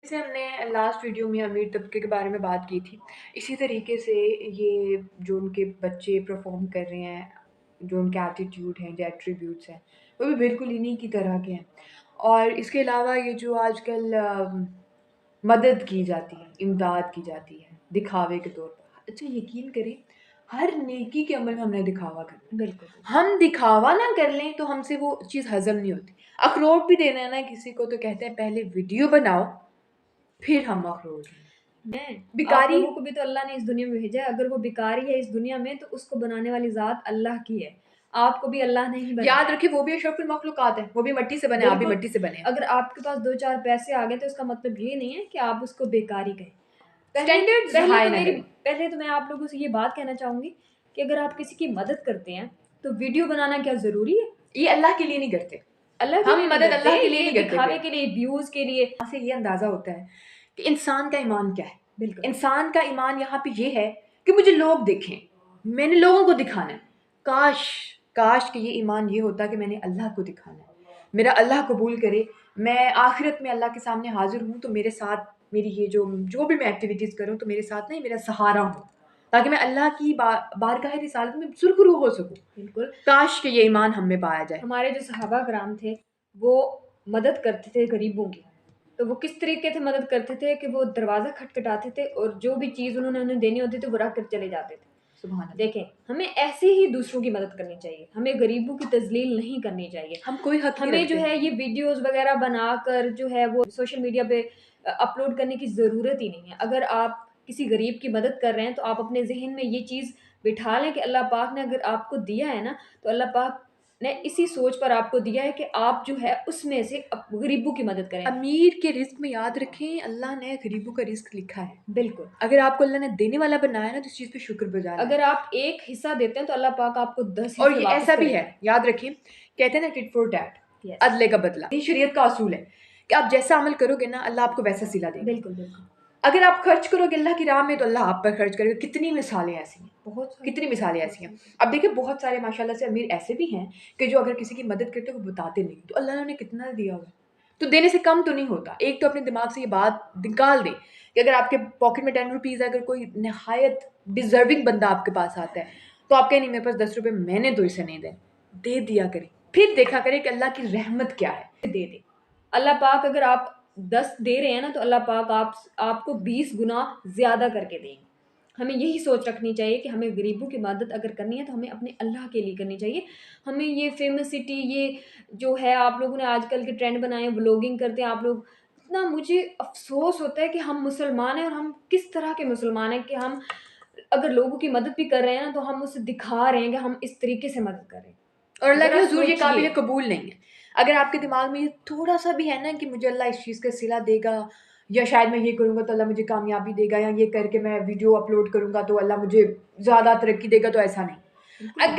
जैसे हमने last video में अमीर तबके के बारे में बात की थी, इसी तरीके से ये जो उनके बच्चे परफ़ॉर्म कर रहे हैं, जो उनके एटीट्यूड हैं, जो एट्रिब्यूट्स हैं, वो भी बिल्कुल इन्हीं की तरह के हैं। और इसके अलावा ये जो आजकल मदद की जाती है, इमदाद की जाती है, दिखावे के तौर पर। अच्छा यकीन करें, हर नेकी के अमल में हमने दिखावा करना है। बिल्कुल, हम दिखावा ना कर लें तो हमसे वो चीज़ हज़म नहीं होती। अखरोट भी देना है ना किसी को तो कहते हैं पहले वीडियो बनाओ, फिर हम अखरोट लें। मैं आप भिखारी लोगों को भी तो अल्लाह ने इस दुनिया में भेजा है। अगर वो भिखारी है इस दुनिया में तो उसको बनाने वाली ज़ात अल्लाह की है। आपको भी अल्लाह ने ही याद बनाया। रखिए वो भी अशरफुल मखलूकात है, वो भी मिट्टी से बने, आप भी बिल्कुल, मिट्टी से बने हैं। अगर आपके पास 2-4 पैसे आ गए तो इसका मतलब ये नहीं है कि आप उसको बेकारी कहें। पहले स्टैंडर्ड्स पहले हाई तो ना मेरी करें। पहले तो मैं आप लोगों से ये बात कहना चाहूँगी कि अगर आप किसी की मदद करते हैं, तो वीडियो बनाना क्या ज़रूरी है? ये अल्लाह के लिए नहीं करते। अल्लाह के लिए हम नहीं मदद करते, अल्लाह के लिए ये नहीं करते दिखावे फिर। के लिए, व्यूज़ के लिए। यहाँ से ये अंदाज़ा होता है कि इंसान का ईमान क्या है। बिल्कुल, इंसान का ईमान यहाँ पे ये है कि मुझे लोग देखें, मैंने लोगों को दिखाना है। काश काश कि ये ईमान ये होता कि मैंने अल्लाह को दिखाना है। मेरा अल्लाह कबूल करे, मैं आखिरत में अल्लाह के सामने हाज़िर हूँ तो मेरे साथ मेरी ये जो भी मैं एक्टिविटीज़ करूँ तो मेरे साथ ना ये मेरा सहारा हो, ताकि मैं अल्लाह की बारगाह रिसालत में सुरखरू हो सकूँ। बिल्कुल। काश कि ये ईमान हम में पाया जाए। हमारे जो सहाबा कराम थे, वो मदद करते थे गरीबों की। तो वो किस तरीके से मदद करते थे कि वो दरवाज़ा खटखटाते थे और जो भी चीज़ उन्होंने उन्हें देनी होती थी, वो रख कर चले जाते थे। सुभान अल्लाह। देखें, हमें ऐसे ही दूसरों की मदद करनी चाहिए, हमें गरीबों की तज़लील नहीं करनी चाहिए। हम कोई हक नहीं हमें जो रखते। है ये वीडियोज़ वग़ैरह बनाकर जो है वो सोशल मीडिया पे अपलोड करने की ज़रूरत ही नहीं है। अगर आप किसी गरीब की मदद कर रहे हैं, तो आप अपने ज़हन में ये चीज़ बिठा लें कि अल्लाह पाक ने अगर आपको दिया है ना, तो अल्लाह पाक ने इसी सोच पर आपको दिया है कि आप जो है उसमें से गरीबों की मदद करें। अमीर के रिज़्क में याद रखें अल्लाह ने गरीबों का रिज़्क लिखा है। बिल्कुल, अगर आपको अल्लाह ने देने वाला बनाया है ना तो इस चीज़ पे शुक्रगुज़ार रहें। अगर आप एक हिस्सा देते हैं तो अल्लाह पाक आपको 10 और हिस्से ये वापस ऐसा भी है, करेगा। याद रखिए, कहते हैं ना टिट फॉर टैट, यस, अदले का बदला। ये शरीयत का असूल है कि आप जैसा अमल करोगे ना अल्लाह आपको वैसा सिला देगा। बिल्कुल, बिल्कुल। अगर आप खर्च करोगे अल्लाह की राह में तो अल्लाह आप पर खर्च करेगा। कितनी मिसालें ऐसी हैं, बहुत सारी, कितनी मिसालें बहुत ऐसी हैं। सारी। अब देखिए बहुत सारे माशाल्लाह से अमीर ऐसे भी हैं कि जो अगर किसी की मदद करते हैं वो बताते नहीं, तो अल्लाह ने उन्हें कितना दिया हुआ है। तो देने से कम तो नहीं होता। एक तो अपने दिमाग से ये बात निकाल दें कि अगर आपके पॉकेट में 10 रुपीज़ है, अगर कोई निहायत डिज़र्विंग बंदा आपके पास आता है, तो आप कहें नहीं मेरे पास 10 रुपए मैंने तो इसे नहीं देने, दे दिया करें। फिर देखा करें कि अल्लाह की रहमत क्या है। दे दे। अल्लाह पाक अगर आप 10 दे रहे हैं ना तो अल्लाह पाक आपको 20 गुना ज़्यादा करके देंगे। हमें यही सोच रखनी चाहिए कि हमें गरीबों की मदद अगर करनी है तो हमें अपने अल्लाह के लिए करनी चाहिए। हमें ये फेमसिटी ये जो है आप लोगों ने आजकल के ट्रेंड बनाए हैं, व्लॉगिंग करते हैं आप लोग। इतना मुझे अफ़सोस होता है कि हम मुसलमान हैं और हम किस तरह के मुसलमान हैं कि हम अगर लोगों की मदद भी कर रहे हैं ना तो हम उसे दिखा रहे हैं कि हम इस तरीके से मदद कर रहे हैं। और अल्लाह के ज़रा हुज़ूर ये सोचिए। काबिल कबूल नहीं है। अगर आपके दिमाग में ये थोड़ा-सा भी है ना कि मुझे अल्लाह इस चीज़ का सिला देगा या शायद मैं ये करूँगा तो अल्लाह मुझे कामयाबी देगा या ये करके मैं वीडियो अपलोड करूँगा तो अल्लाह मुझे ज़्यादा तरक्की देगा, तो ऐसा नहीं। बिल्कुल नहीं है।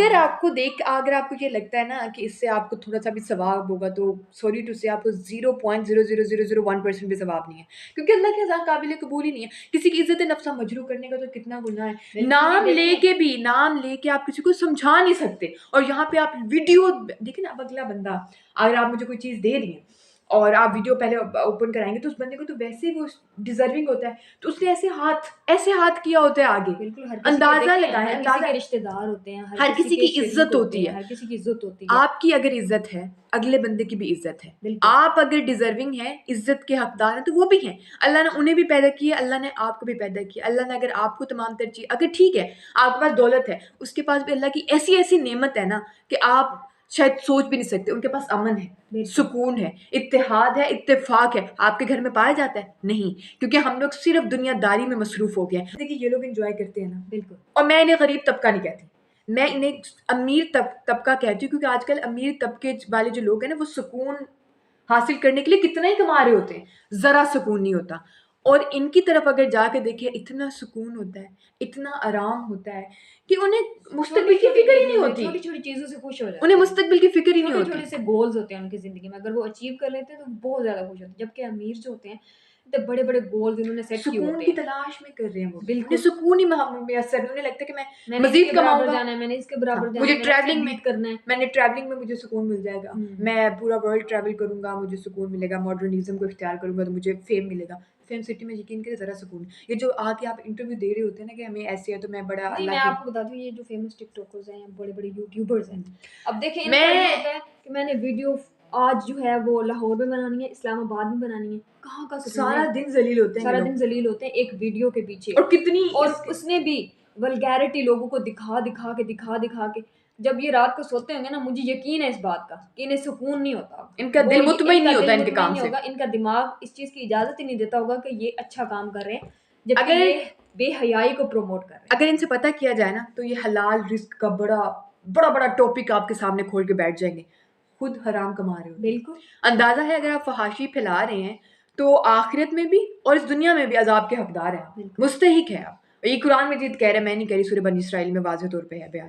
अगर आपको ये लगता है ना कि इससे आपको थोड़ा-सा भी सवाब होगा तो सॉरी टू से आपको 0.00001% भी सवाब नहीं है। क्योंकि अल्लाह के अज़ा काबिल कबूल ही नहीं है। किसी की इज़्ज़त नफ़्स मजरूह करने का तो कितना गुनाह है। बिल्कुल नहीं, नाम लेके आप किसी को समझा नहीं सकते और यहाँ पे आप वीडियो देखिए ना, अब अगला बंदा अगर आप मुझे कोई चीज़ दे रही हैं और आप वीडियो पहले ओपन कराएँगे तो उस बंदे को तो वैसे ही वो डिज़र्विंग होता है, तो उसने ऐसे हाथ किया होता है आगे। बिल्कुल हर किसी के अंदाज़ा देखें, लगाएँ, हर किसी के अंदाज़ा रिश्तेदार होते हैं, हर हर किसी किसी की के शरीक इज़्ज़त होते होती हैं, है। हर किसी की इज़्ज़त होती है। आपकी अगर इज़्ज़त है, अगले बंदे की भी इज़्ज़त है। बिल्कुल, आप अगर डिज़र्विंग हैं, इज़्ज़त के हकदार हैं, तो वो भी हैं। अल्लाह ने उन्हें भी पैदा किया, अल्लाह ने आपको भी पैदा किया। अल्लाह ने अगर आपको तमाम तर चीज़ अगर ठीक है, आपके पास दौलत है, उसके पास भी अल्लाह की ऐसी-ऐसी नेमत है ना कि आप शायद सोच भी नहीं सकते। उनके पास अमन है, बिल्कुल, सुकून है, इत्तेहाद है, इत्तेफ़ाक है। आपके घर में पाया जाता है? नहीं, क्योंकि हम लोग सिर्फ़ दुनियादारी में मसरूफ़ हो गए हैं। देखिए ये लोग एन्जॉय करते हैं ना, बिल्कुल, और मैं इन्हें गरीब तबका नहीं कहती। मैं इन्हें अमीर तबका कहती हूँ क्योंकि आजकल अमीर तबके वाले जो लोग हैं ना वो सुकून हासिल करने के लिए कितना ही कमा रहे होते हैं, ज़रा सुकून नहीं होता। और इनकी तरफ अगर जाके देखिए इतना सुकून होता है, इतना आराम होता है कि उन्हें मुस्तकबिल की छोटी-छोटी फ़िक्र ही नहीं चीज़ों में, होती। छोटी-छोटी चीज़ों से खुश हो उन्हें जाते हैं। मुस्तकबिल की फ़िक्र ही नहीं होती। छोटे-छोटे से गोल्स होते हैं उनकी ज़िंदगी में, अगर वो अचीव कर लेते हैं तो बहुत ज़्यादा खुश होते हैं। जबकि अमीर जो होते हैं, इतने बड़े-बड़े गोल्स इन्होंने सेट किए सुकून होते की हैं। तलाश में कर रहे हैं वो। उन्हें बिल्कुल, सुकून ही मैसर नहीं, उन्हें लगता है कि मैं मैंने इसके मज़ीद बराबर कमाऊँगा। जाना है, मैंने इसके हाँ, बराबर जाना मुझे है, मैंने इससे ट्रैवलिंग में बीट करना है। मैंने ट्रैवलिंग में मुझे सुकून मिल जाएगा। हुँ, मैं पूरा वर्ल्ड ट्रैवल करूँगा, मुझे सुकून मिलेगा। मॉडर्निज़्म को इख्तियार करूँगा तो मुझे फ़ेम मिलेगा। فلم سٹی میں یقین کریں ذرا سکون نہیں۔ یہ جو آ کے آپ انٹرویو دے رہے ہوتے ہیں نا کہ ہمیں ایسے ہے تو میں بڑا جی میں اللہ آپ کو بتا دوں یہ جو فیمس ٹک ٹاکرز ہیں بڑے بڑے یوٹیوبرز ہیں، اب دیکھیں ان کا یہ ہوتا ہے کہ میں نے ویڈیو آج جو ہے وہ لاہور میں بنانی ہے، اسلام آباد میں بنانی ہے، کہاں کا سکون سارا ہے، دن ذلیل ہوتے ہیں سارا یہ دن لوگ، ذلیل ہوتے ہیں ایک ویڈیو کے پیچھے، اور کتنی اور اس میں بھی ولگیرٹی لوگوں کو دکھا دکھا کے جب یہ رات کو سوتے ہوں گے نا، مجھے یقین ہے اس بات کا کہ انہیں سکون نہیں ہوتا، ان کا دل مطمئن نہیں ہوتا ان کے کام سے، ہوگا، ان کا دماغ اس چیز کی اجازت ہی نہیں دیتا ہوگا کہ یہ اچھا کام کر رہے ہیں، جبکہ اگر یہ بے حیائی کو پروموٹ کر رہے ہیں۔ اگر ان سے پتہ کیا جائے نا تو یہ حلال رزق کا بڑا ٹاپک آپ کے سامنے کھول کے بیٹھ جائیں گے، خود حرام کما رہے ہوتے ہیں۔ بالکل اندازہ ہے اگر آپ فحاشی پھیلا رہے ہیں تو آخرت میں بھی اور اس دنیا میں بھی عذاب کے حقدار ہیں، بالکل مستحق ہے آپ۔ یہ قرآن مجید کہہ رہے ہیں، میں نہیں کہہ رہی، سورہ بنی اسرائیل میں واضح طور پہ ہے بیان۔